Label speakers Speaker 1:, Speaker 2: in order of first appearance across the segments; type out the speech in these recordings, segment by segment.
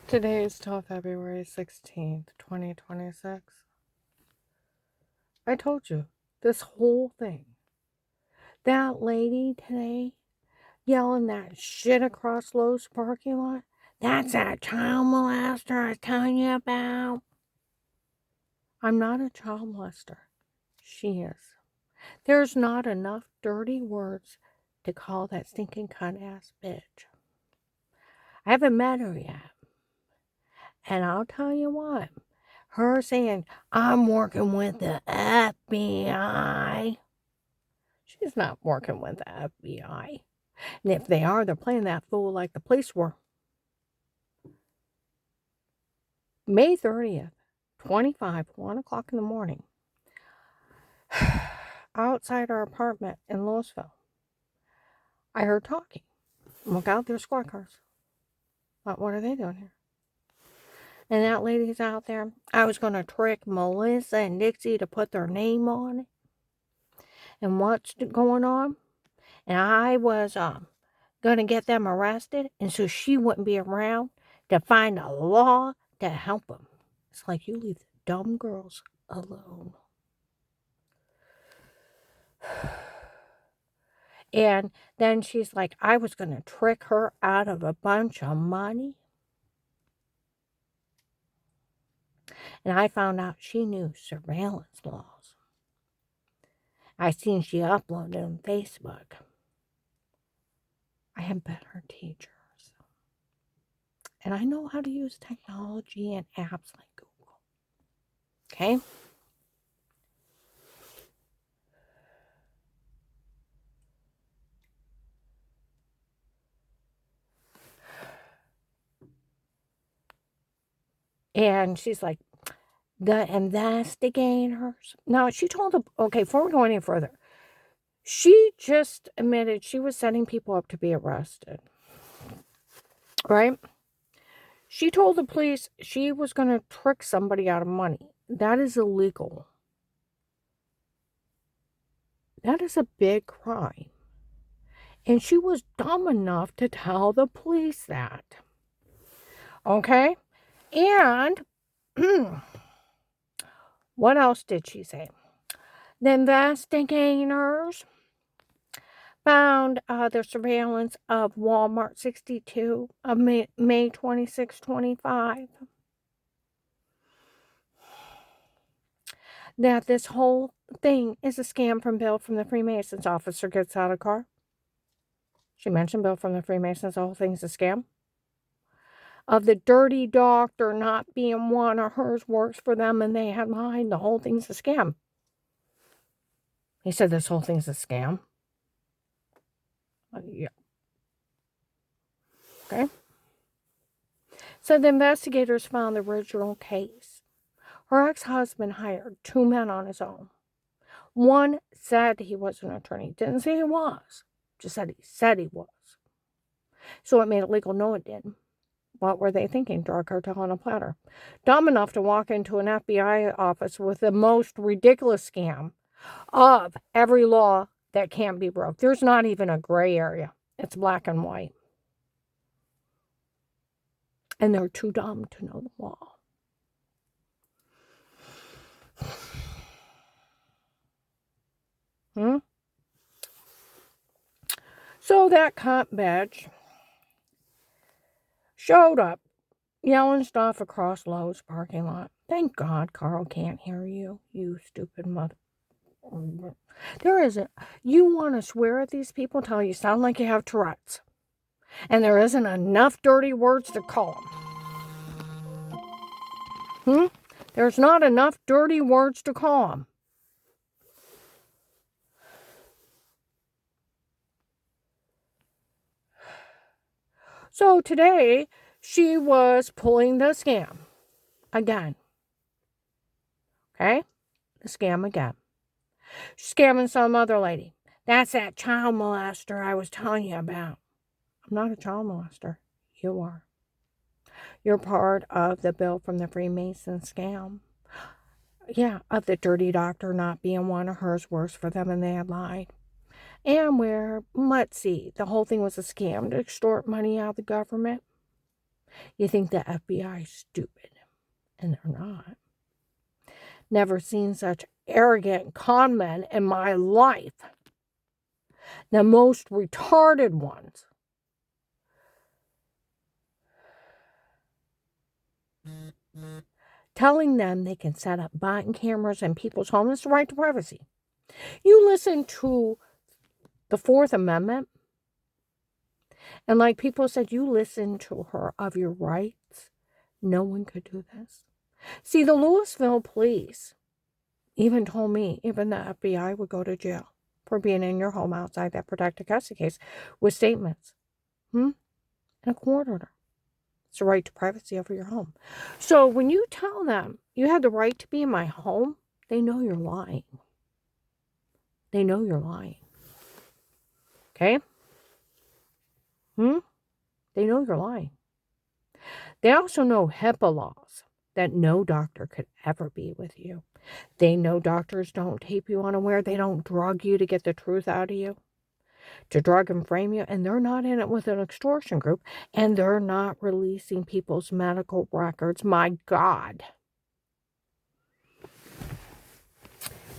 Speaker 1: Today is till February 16th, 2026. I told you, this whole thing. That lady today yelling that shit across Lowe's parking lot, that's that child molester I was telling you about. I'm not a child molester. She is. There's not enough dirty words to call that stinking cunt ass bitch. I haven't met her yet. And I'll tell you what, her saying, I'm working with the FBI. She's not working with the FBI. And if they are, they're playing that fool like the police were. May 30th, 25, 1 o'clock in the morning, outside our apartment in Louisville, I heard talking. Look out, there's squad cars. What are they doing here? And that lady's out there. I was going to trick Melissa and Dixie to put their name on it. And what's going on? And I was going to get them arrested, and so she wouldn't be around to find a law to help them. It's like, you leave the dumb girls alone. And then she's like, I was going to trick her out of a bunch of money. And I found out she knew surveillance laws. I seen she uploaded on Facebook. I am better teachers. And I know how to use technology and apps like Google. Okay? And she's like, the investigators. Now, she told the, okay, before we go any further, she just admitted she was setting people up to be arrested. Right? She told the police she was going to trick somebody out of money. That is illegal. That is a big crime. And she was dumb enough to tell the police that. Okay? And what else did she say? The investigators found their surveillance of Walmart 62 of May 26, 25. That this whole thing is a scam from Bill from the Freemasons. Officer gets out of car. She mentioned Bill from the Freemasons. The whole thing's a scam. Of the dirty doctor not being one of hers works for them and they had lied. The whole thing's a scam. He said this whole thing's a scam. Yeah. Okay. So the investigators found the original case. Her ex-husband hired 2 men on his own. One said he was an attorney. Didn't say he was. Just said he was. So it made it legal. No, it didn't. What were they thinking? Drug cartel on a platter. Dumb enough to walk into an FBI office with the most ridiculous scam of every law that can't be broke. There's not even a gray area. It's black and white. And they're too dumb to know the law. So that cunt bitch showed up yelling stuff across Lowe's parking lot. Thank God Carl can't hear you, you stupid mother. There isn't. You want to swear at these people until you sound like you have Tourette's. And there isn't enough dirty words to call them. There's not enough dirty words to call them. So today, she was pulling the scam again. Okay? The scam again. She's scamming some other lady. That's that child molester I was telling you about. I'm not a child molester. You are. You're part of the Bill from the Freemason scam. Yeah, of the dirty doctor not being one of hers works for them and they had lied. And where, let's see, the whole thing was a scam to extort money out of the government. You think the FBI is stupid, and they're not. Never seen such arrogant con men in my life. The most retarded ones. Telling them they can set up button cameras in people's homes. It's the right to privacy. You listen to the Fourth Amendment, and like people said, you listen to her of your rights. No one could do this. See, the Louisville police even told me even the FBI would go to jail for being in your home outside that protected custody case with statements. And a court order. It's the right to privacy over your home. So when you tell them you have the right to be in my home, they know you're lying. They know you're lying. Okay? They know you're lying. They also know HIPAA laws that no doctor could ever be with you. They know doctors don't tape you unaware. They don't drug you to get the truth out of you, to drug and frame you. And they're not in it with an extortion group. And they're not releasing people's medical records. My God.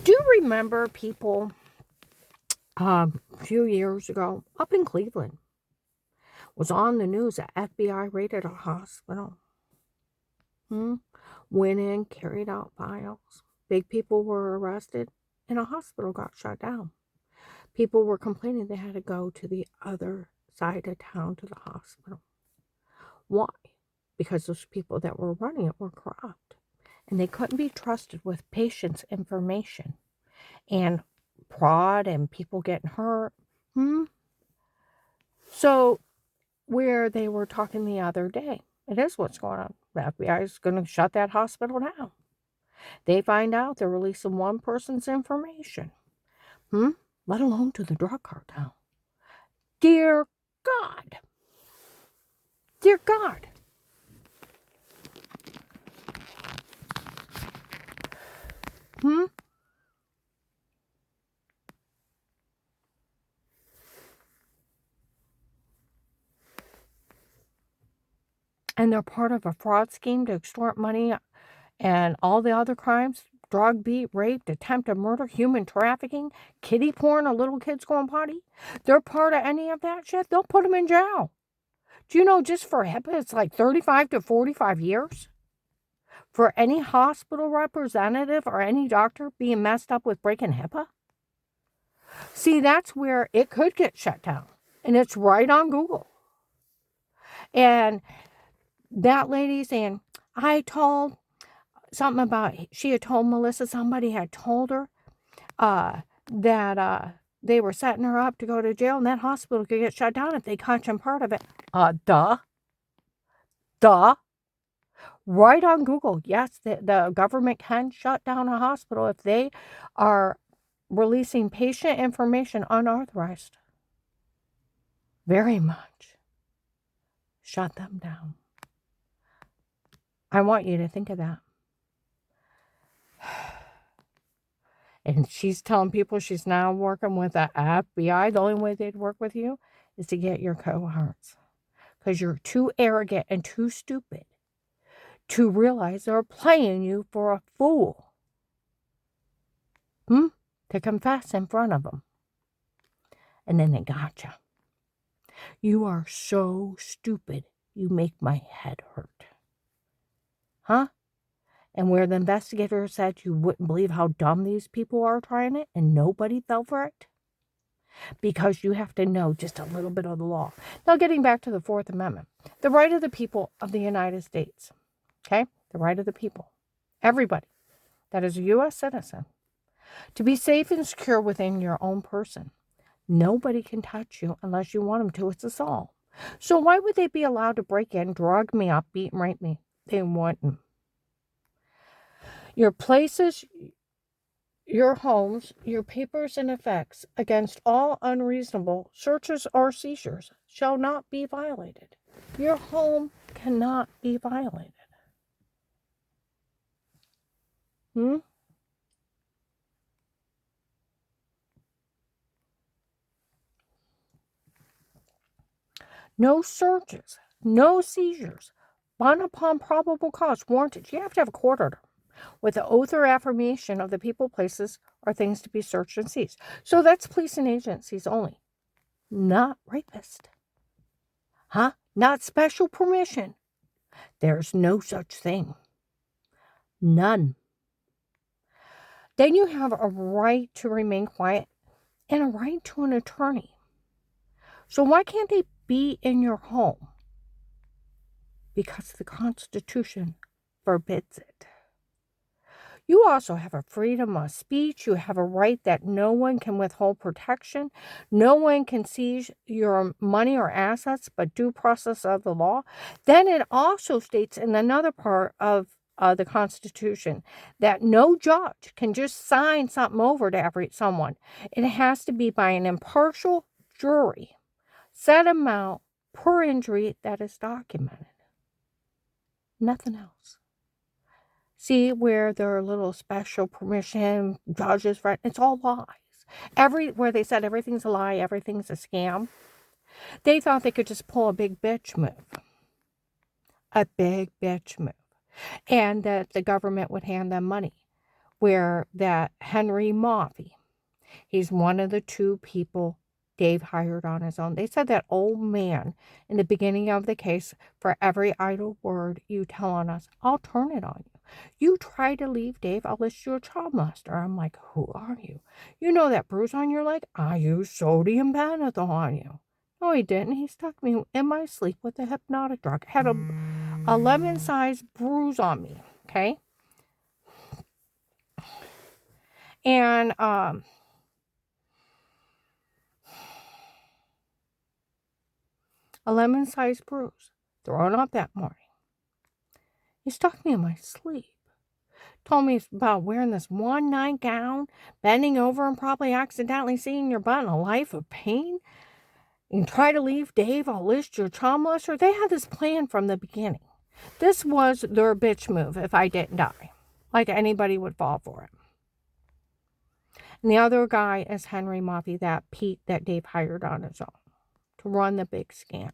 Speaker 1: Do you remember people a few years ago up in Cleveland was on the news that FBI raided a hospital? Went in, carried out files. Big people were arrested, and a hospital got shut down. People were complaining they had to go to the other side of town to the hospital. Why? Because those people that were running it were corrupt, and they couldn't be trusted with patients' information, and fraud and people getting hurt. So, where they were talking the other day, it is what's going on. The FBI is going to shut that hospital down. They find out they're releasing one person's information. Let alone to the drug cartel. Dear God. Dear God. And they're part of a fraud scheme to extort money and all the other crimes. Drug, beat, rape, attempted murder, human trafficking, kiddie porn, or little kids going potty. They're part of any of that shit. They'll put them in jail. Do you know just for HIPAA, it's like 35 to 45 years? For any hospital representative or any doctor being messed up with breaking HIPAA? See, that's where it could get shut down. And it's right on Google. And that lady saying, I told something about, she had told Melissa, somebody had told her that they were setting her up to go to jail, and that hospital could get shut down if they catch them part of it. Duh. Right on Google. Yes, the government can shut down a hospital if they are releasing patient information unauthorized. Very much. Shut them down. I want you to think of that. And she's telling people she's now working with the FBI. The only way they'd work with you is to get your cohorts. Because you're too arrogant and too stupid to realize they're playing you for a fool. To confess in front of them. And then they got you. You are so stupid, you make my head hurt. And where the investigator said you wouldn't believe how dumb these people are trying it, and nobody fell for it? Because you have to know just a little bit of the law. Now, getting back to the Fourth Amendment. The right of the people of the United States. Okay? The right of the people. Everybody that is a U.S. citizen. To be safe and secure within your own person. Nobody can touch you unless you want them to. It's us all. So why would they be allowed to break in, drug me up, beat and rape me? They wouldn't. Your places, your homes, your papers and effects against all unreasonable searches or seizures shall not be violated. Your home cannot be violated. No searches, no seizures bond upon probable cause, warranted. You have to have a court order with the oath or affirmation of the people, places, or things to be searched and seized. So that's police and agencies only, not rapist. Huh? Not special permission. There's no such thing. None. Then you have a right to remain quiet and a right to an attorney. So why can't they be in your home? Because the Constitution forbids it. You also have a freedom of speech. You have a right that no one can withhold protection. No one can seize your money or assets, but due process of the law. Then it also states in another part of the Constitution that no judge can just sign something over to someone. It has to be by an impartial jury, set amount per injury that is documented. Nothing else. See where there are little special permission, judges, right? It's all lies. Where they said everything's a lie, everything's a scam, they thought they could just pull a big bitch move. A big bitch move. And that the government would hand them money. Where that Henry Maffei, he's one of the 2 people Dave hired on his own. They said that old man in the beginning of the case, for every idle word you tell on us, I'll turn it on you. You try to leave Dave, I'll list you a child molester. I'm like, who are you? You know that bruise on your leg? I used sodium pentothal on you. No, he didn't. He stuck me in my sleep with a hypnotic drug. Had a lemon-sized bruise on me, okay? And, a lemon-sized bruise thrown up that morning. He stuck me in my sleep. Told me about wearing this one nightgown, bending over and probably accidentally seeing your butt in a life of pain. And try to leave Dave, I'll list your child molester. They had this plan from the beginning. This was their bitch move if I didn't die. Like anybody would fall for it. And the other guy is Henry Maffei, that Pete that Dave hired on his own to run the big scam.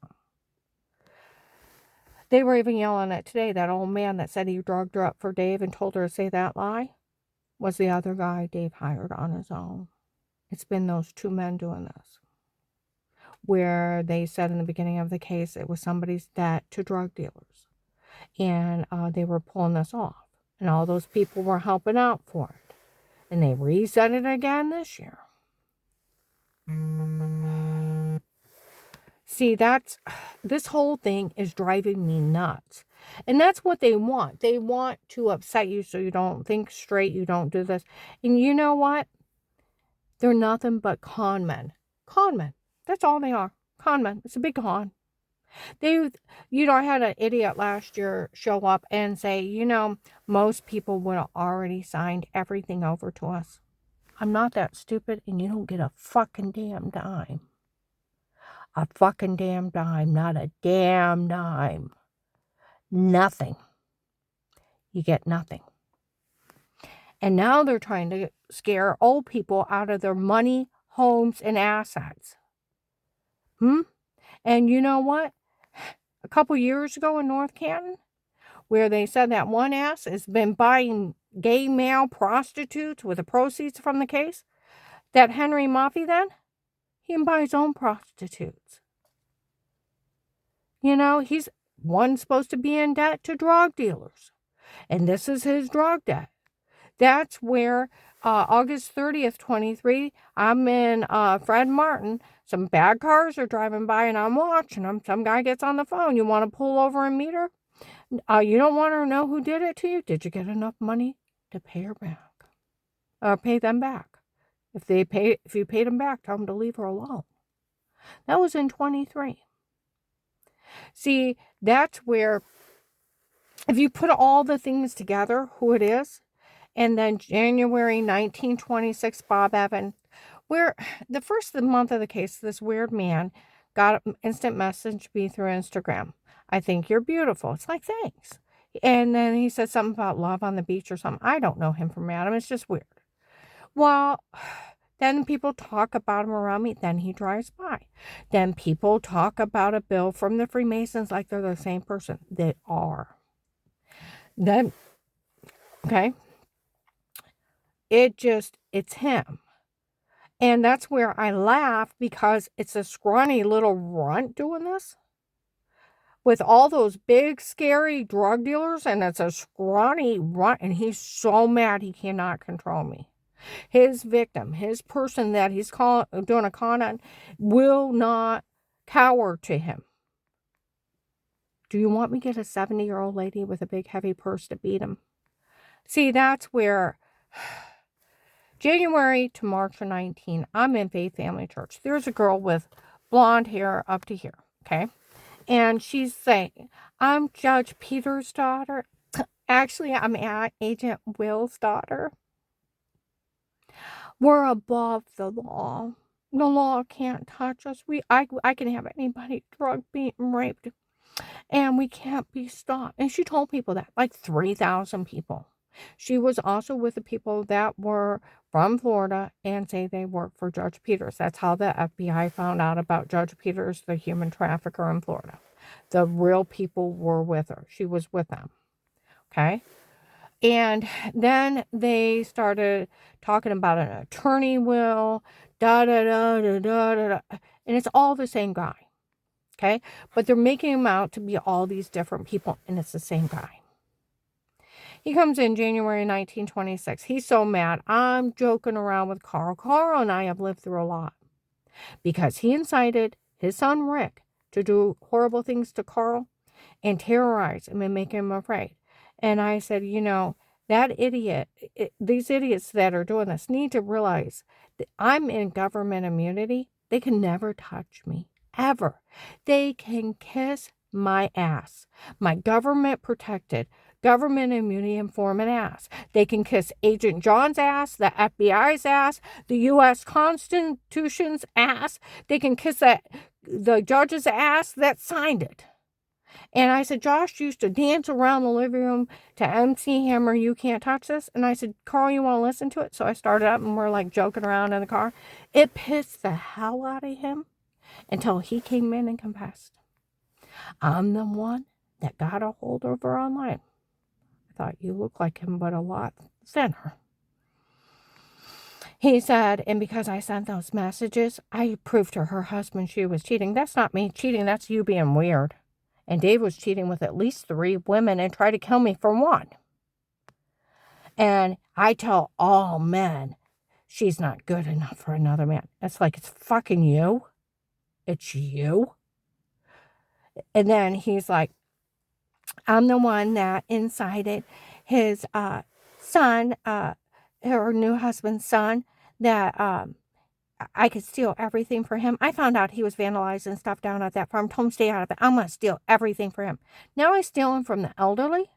Speaker 1: They were even yelling at today, that old man that said he drugged her up for Dave and told her to say that lie was the other guy Dave hired on his own. It's been those 2 men doing this. Where they said in the beginning of the case it was somebody's debt to drug dealers. And they were pulling this off. And all those people were helping out for it. And they reset it again this year. See, this whole thing is driving me nuts. And that's what they want. They want to upset you so you don't think straight, you don't do this. And you know what? They're nothing but con men. Con men. That's all they are. Con men. It's a big con. I had an idiot last year show up and say, most people would have already signed everything over to us. I'm not that stupid, and you don't get a fucking damn dime. A fucking damn dime, not a damn dime. Nothing. You get nothing. And now they're trying to scare old people out of their money, homes, and assets. And you know what? A couple years ago in North Canton, where they said that one ass has been buying gay male prostitutes with the proceeds from the case, that Henry Maffei then, he can buy his own prostitutes. He's one supposed to be in debt to drug dealers. And this is his drug debt. That's where August 30th, 23, I'm in Fred Martin. Some bad cars are driving by and I'm watching them. Some guy gets on the phone. You want to pull over and meet her? You don't want her to know who did it to you? Did you get enough money to pay her back? Or pay them back? If you paid them back, tell them to leave her alone. That was in 23. See, that's where, if you put all the things together, who it is, and then January 1926, Bob Evans, where the first month of the case, this weird man got an instant message me through Instagram. I think you're beautiful. It's like, thanks. And then he said something about love on the beach or something. I don't know him from Adam. It's just weird. Well, Then people talk about him around me. Then he drives by. Then people talk about a bill from the Freemasons like they're the same person. They are. Then, okay, it's him. And that's where I laugh because it's a scrawny little runt doing this with all those big, scary drug dealers, and it's a scrawny runt, and he's so mad he cannot control me. His victim, his person that he's doing a con on, will not cower to him. Do you want me to get a 70-year-old lady with a big, heavy purse to beat him? See, that's where January to March of 19, I'm in Faith Family Church. There's a girl with blonde hair up to here, okay? And she's saying, I'm Judge Peter's daughter. Actually, I'm Agent Will's daughter. We're above the law. The law can't touch us. I can have anybody drugged, beaten, raped, and we can't be stopped. And she told people that, like 3,000 people. She was also with the people that were from Florida and say they work for Judge Peters. That's how the FBI found out about Judge Peters, the human trafficker in Florida. The real people were with her. She was with them. Okay? And then they started talking about an attorney will, da da da da da da, and it's all the same guy. Okay? But they're making him out to be all these different people, and it's the same guy. He comes in January 1926. He's so mad. I'm joking around with Carl. Carl and I have lived through a lot because he incited his son Rick to do horrible things to Carl and terrorize him and make him afraid. And I said, that idiot, these idiots that are doing this need to realize that I'm in government immunity. They can never touch me, ever. They can kiss my ass, my government protected, government immunity informant ass. They can kiss Agent John's ass, the FBI's ass, the U.S. Constitution's ass. They can kiss the judge's ass that signed it. And I said, Josh used to dance around the living room to MC Hammer, You Can't Touch This. And I said, Carl, you want to listen to it? So I started up and we're like joking around in the car. It pissed the hell out of him until he came in and confessed. I'm the one that got a hold of her online. I thought you looked like him, but a lot thinner. He said, and because I sent those messages, I proved to her husband she was cheating. That's not me cheating. That's you being weird. And Dave was cheating with at least 3 women and tried to kill me for one. And I tell all men, she's not good enough for another man. It's like, it's fucking you. It's you. And then he's like, I'm the one that incited his son, her new husband's son, that I could steal everything for him. I found out he was vandalizing stuff down at that farm. Told him stay out of it. I'm going to steal everything for him. Now I steal him from the elderly?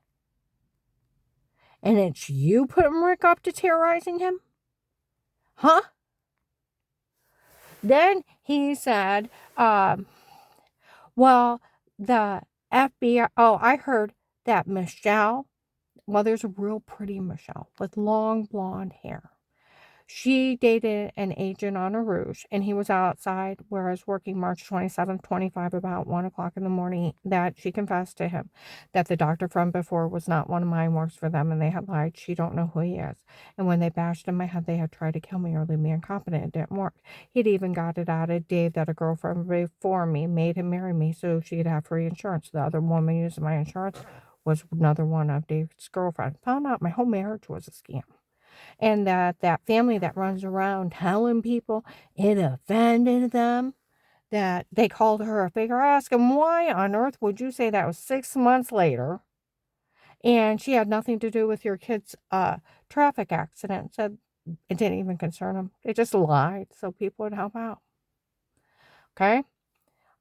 Speaker 1: And it's you putting Rick up to terrorizing him? Huh? Then he said, well, the FBI, I heard that Michelle, well, there's a real pretty Michelle with long blonde hair. She dated an agent on a Rouge, and he was outside where I was working March 27th, 25, about 1 o'clock in the morning, that she confessed to him that the doctor from before was not one of mine, works for them, and they had lied. She don't know who he is. And when they bashed in my head, they had tried to kill me or leave me incompetent. It didn't work. He'd even got it out of Dave that a girlfriend before me made him marry me so she could have free insurance. The other woman using my insurance was another one of Dave's girlfriend. Found out my whole marriage was a scam. And that family that runs around telling people it offended them, that they called her a figure. I asked him, why on earth would you say that was 6 months later and she had nothing to do with your kid's traffic accident? Said it didn't even concern them. They just lied so people would help out. Okay?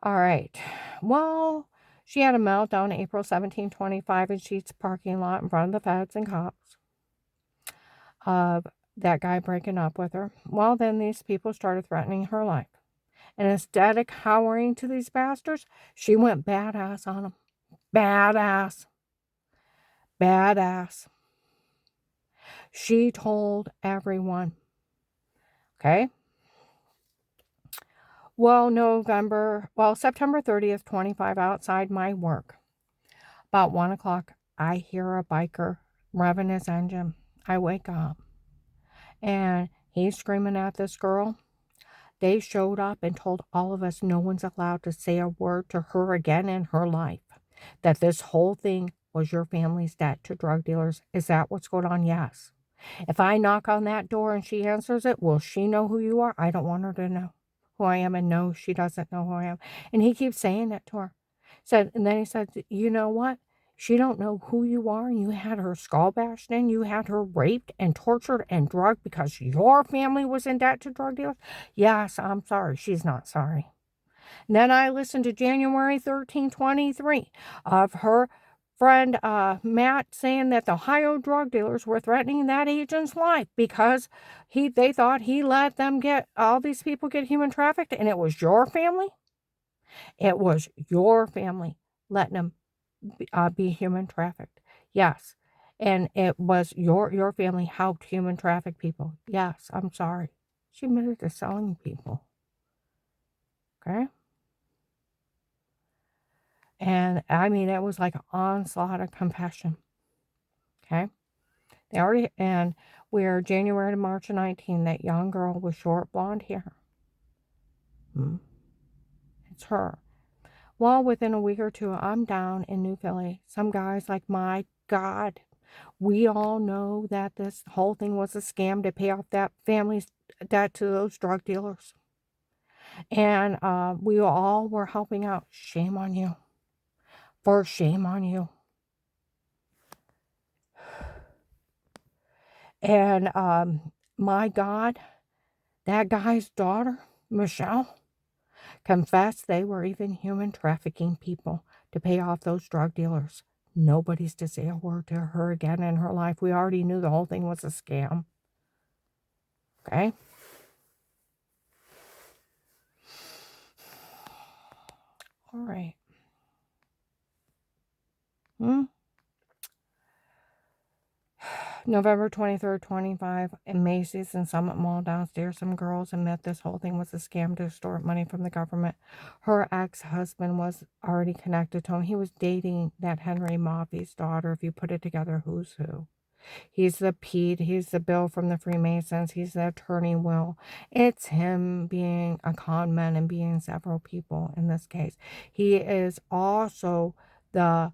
Speaker 1: All right. Well, she had a meltdown April 17, 25 in Sheetz parking lot in front of the feds and cops. Of that guy breaking up with her. Well, then these people started threatening her life. And instead of cowering to these bastards, she went badass on them. Badass. Badass. She told everyone, Okay. Well, September 30th, 25, outside my work, about 1 o'clock, I hear a biker revving his engine. I wake up and he's screaming at this girl. They showed up and told all of us no one's allowed to say a word to her again in her life. That this whole thing was your family's debt to drug dealers. Is that what's going on? Yes. If I knock on that door and she answers it, will she know who you are? I don't want her to know who I am. And no, she doesn't know who I am. And he keeps saying it to her. And then he said, you know what? She don't know who you are. You had her skull bashed in. You had her raped and tortured and drugged because your family was in debt to drug dealers. Yes, I'm sorry. She's not sorry. And then I listened to January 1323 of her friend Matt saying that the Ohio drug dealers were threatening that agent's life because they thought he let them get all these people get human trafficked, and it was your family. It was your family letting them be human trafficked. Yes. And it was your family helped human traffic people. Yes, I'm sorry. She admitted to selling people. Okay. And I mean, it was like an onslaught of compassion. Okay. And we're January to March of 19, that young girl with short blonde hair. It's her. Well, within a week or two, I'm down in New Philly. Some guy's like, my God, we all know that this whole thing was a scam to pay off that family's debt to those drug dealers. And we all were helping out. Shame on you. For shame on you. And my God, that guy's daughter, Michelle, confessed they were even human trafficking people to pay off those drug dealers. Nobody's to say a word to her again in her life. We already knew the whole thing was a scam. Okay? All right. November 23rd, 25, in Macy's and Summit Mall downstairs, some girls admit this whole thing was a scam to extort money from the government. Her ex-husband was already connected to him. He was dating that Henry Maupey's daughter. If you put it together, who's who? He's the Pete. He's the Bill from the Freemasons. He's the attorney Will. It's him being a con man and being several people in this case. He is also the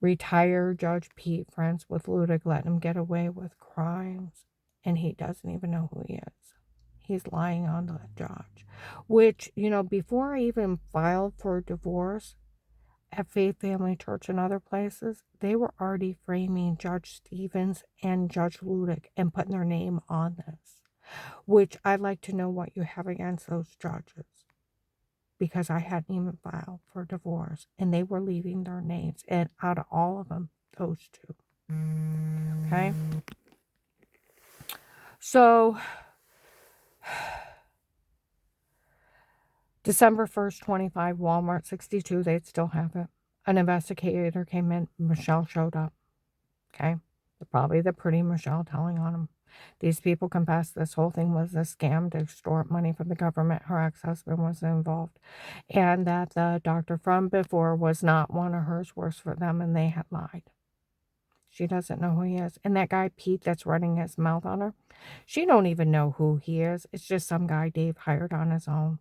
Speaker 1: retired Judge Pete, friends with Ludick, letting him get away with crimes, and he doesn't even know who he is. He's lying on the judge, which, before I even filed for divorce at Faith Family Church and other places, they were already framing Judge Stevens and Judge Ludick and putting their name on this, which I'd like to know what you have against those judges, because I hadn't even filed for divorce, and they were leaving their names, and out of all of them, those two. Okay? So, December 1st, 25, Walmart 62, they'd still have it. An investigator came in, Michelle showed up. Okay? Probably the pretty Michelle telling on him. These people confessed this whole thing was a scam to extort money from the government. Her ex-husband was involved. And that the doctor from before was not one of hers, worse for them, and they had lied. She doesn't know who he is. And that guy, Pete, that's running his mouth on her, she don't even know who he is. It's just some guy Dave hired on his own.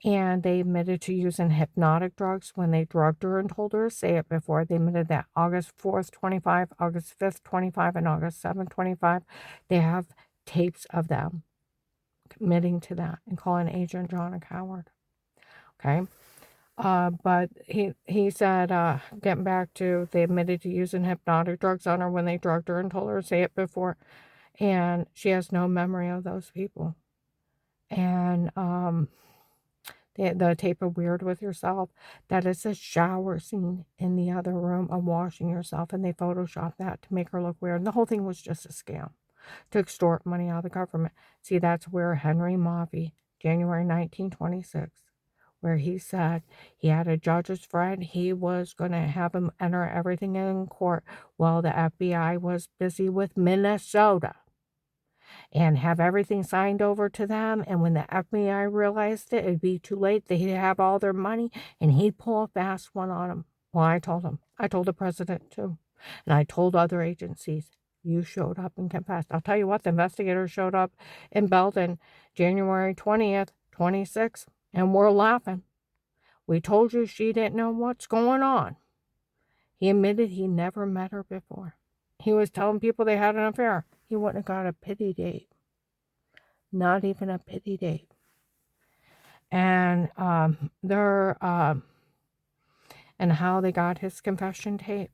Speaker 1: And they admitted to using hypnotic drugs when they drugged her and told her to say it before. They admitted that August 4th, 25, August 5th, 25, and August 7th, 25. They have tapes of them admitting to that and calling Agent John a coward. Okay? But he said, getting back to, they admitted to using hypnotic drugs on her when they drugged her and told her to say it before. And she has no memory of those people. And, the tape of Weird with Yourself, that is a shower scene in the other room of washing yourself, and they photoshopped that to make her look weird. And the whole thing was just a scam to extort money out of the government. See, that's where Henry Maupey, January 1926, where he said he had a judge's friend. He was going to have him enter everything in court while the FBI was busy with Minnesota. and have everything signed over to them. And when the FBI realized it, it'd be too late. They'd have all their money, and he'd pull a fast one on them. Well, I told him. I told the president, too. And I told other agencies. You showed up and confessed. I'll tell you what, the investigators showed up in Belton January 20th, 26, and we're laughing. We told you she didn't know what's going on. He admitted he never met her before. He was telling people they had an affair. He wouldn't have got a pity date. Not even a pity date. And and how they got his confession taped.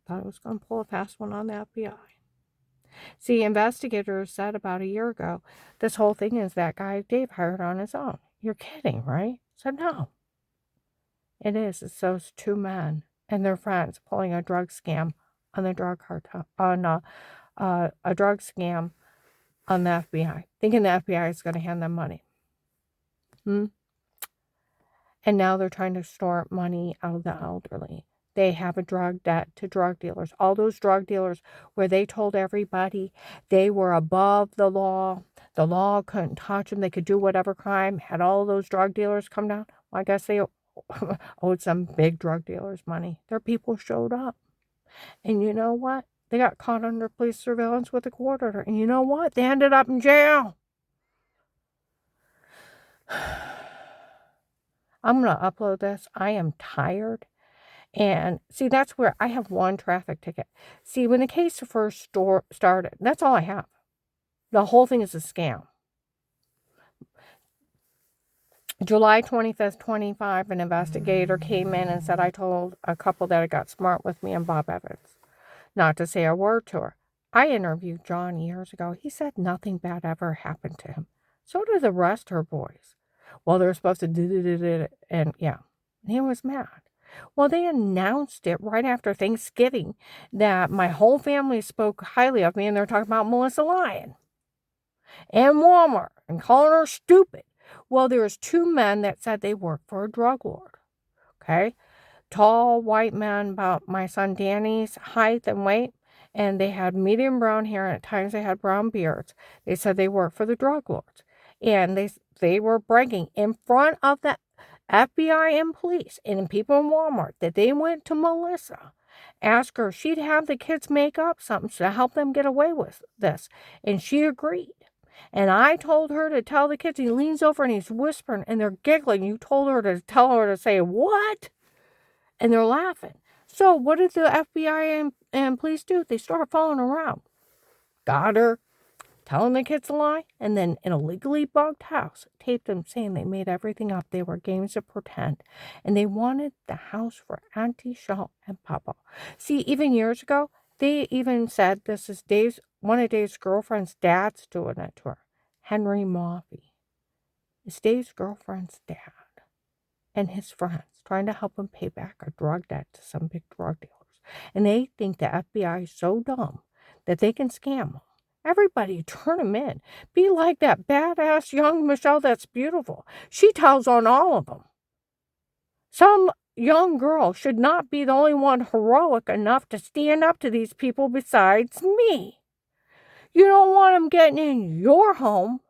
Speaker 1: Thought it was going to pull a fast one on the FBI. See, investigators said about a year ago, this whole thing is that guy Dave hired on his own. You're kidding, right? I said, no. It is. It's those two men and their friends pulling a drug scam on the drug cartel, on a drug scam on the FBI, thinking the FBI is going to hand them money. And now they're trying to extort money out of the elderly. They have a drug debt to drug dealers. All those drug dealers where they told everybody they were above the law couldn't touch them, they could do whatever crime, had all those drug dealers come down. Well, I guess they owed some big drug dealers money. Their people showed up. And you know what? They got caught under police surveillance with a court order. And you know what? They ended up in jail. I'm going to upload this. I am tired. And see, that's where I have one traffic ticket. See, when the case first started, that's all I have. The whole thing is a scam. July 25th, 25, an investigator came in and said, I told a couple that had got smart with me and Bob Evans not to say a word to her. I interviewed John years ago. He said nothing bad ever happened to him. So did the rest of her boys. Well, they're supposed to do it, and yeah, he was mad. Well, they announced it right after Thanksgiving that my whole family spoke highly of me, and they're talking about Melissa Lyon and Walmart and calling her stupid. Well, there was two men that said they worked for a drug lord, okay? Tall, white men about my son Danny's height and weight, and they had medium brown hair, and at times they had brown beards. They said they worked for the drug lords, and they were bragging in front of the FBI and police and people in Walmart that they went to Melissa, asked her if she'd have the kids make up something to help them get away with this, and she agreed. And I told her to tell the kids. He leans over and he's whispering, and they're giggling. You told her to tell her to say, what? And they're laughing. So what did the FBI and police do? They started following around. Got her, telling the kids a lie, and then in a legally bugged house, taped them saying they made everything up. They were games of pretend. And they wanted the house for Auntie Shaw and Papa. See, even years ago, they even said this is one of Dave's girlfriend's dad's doing it to her. Henry Moffey. It's Dave's girlfriend's dad and his friends trying to help him pay back a drug debt to some big drug dealers. And they think the FBI is so dumb that they can scam them. Everybody turn them in. Be like that badass young Michelle That's Beautiful. She tells on all of them. Some young girl should not be the only one heroic enough to stand up to these people besides me. You don't want them getting in your home,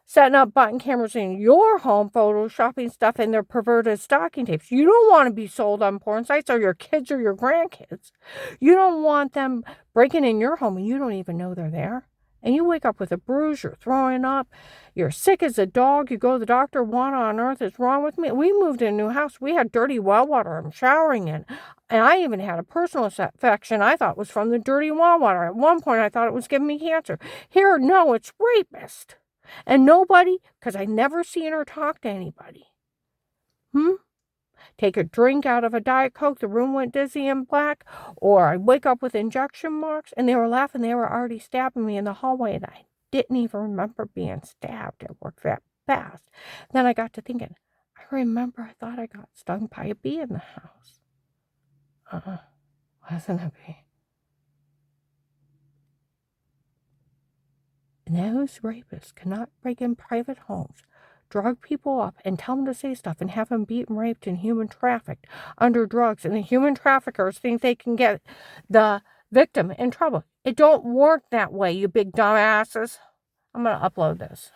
Speaker 1: setting up button cameras in your home, photoshopping stuff in their perverted stocking tapes. You don't want to be sold on porn sites or your kids or your grandkids. You don't want them breaking in your home and you don't even know they're there. And you wake up with a bruise, you're throwing up, you're sick as a dog, you go to the doctor, what on earth is wrong with me? We moved in a new house. We had dirty well water I'm showering in. And I even had a personal infection I thought was from the dirty well water. At one point, I thought it was giving me cancer. Here, no, it's rapist. And nobody, because I never seen her talk to anybody. Take a drink out of a Diet Coke, the room went dizzy and black, or I wake up with injection marks, and they were laughing. They were already stabbing me in the hallway, and I didn't even remember being stabbed. It worked that fast. Then I got to thinking, I remember I thought I got stung by a bee in the house. Wasn't a bee. And those rapists cannot break in private homes, drug people up, and tell them to say stuff, and have them beaten, raped, and human trafficked under drugs. And the human traffickers think they can get the victim in trouble. It don't work that way, you big dumbasses. I'm going to upload this.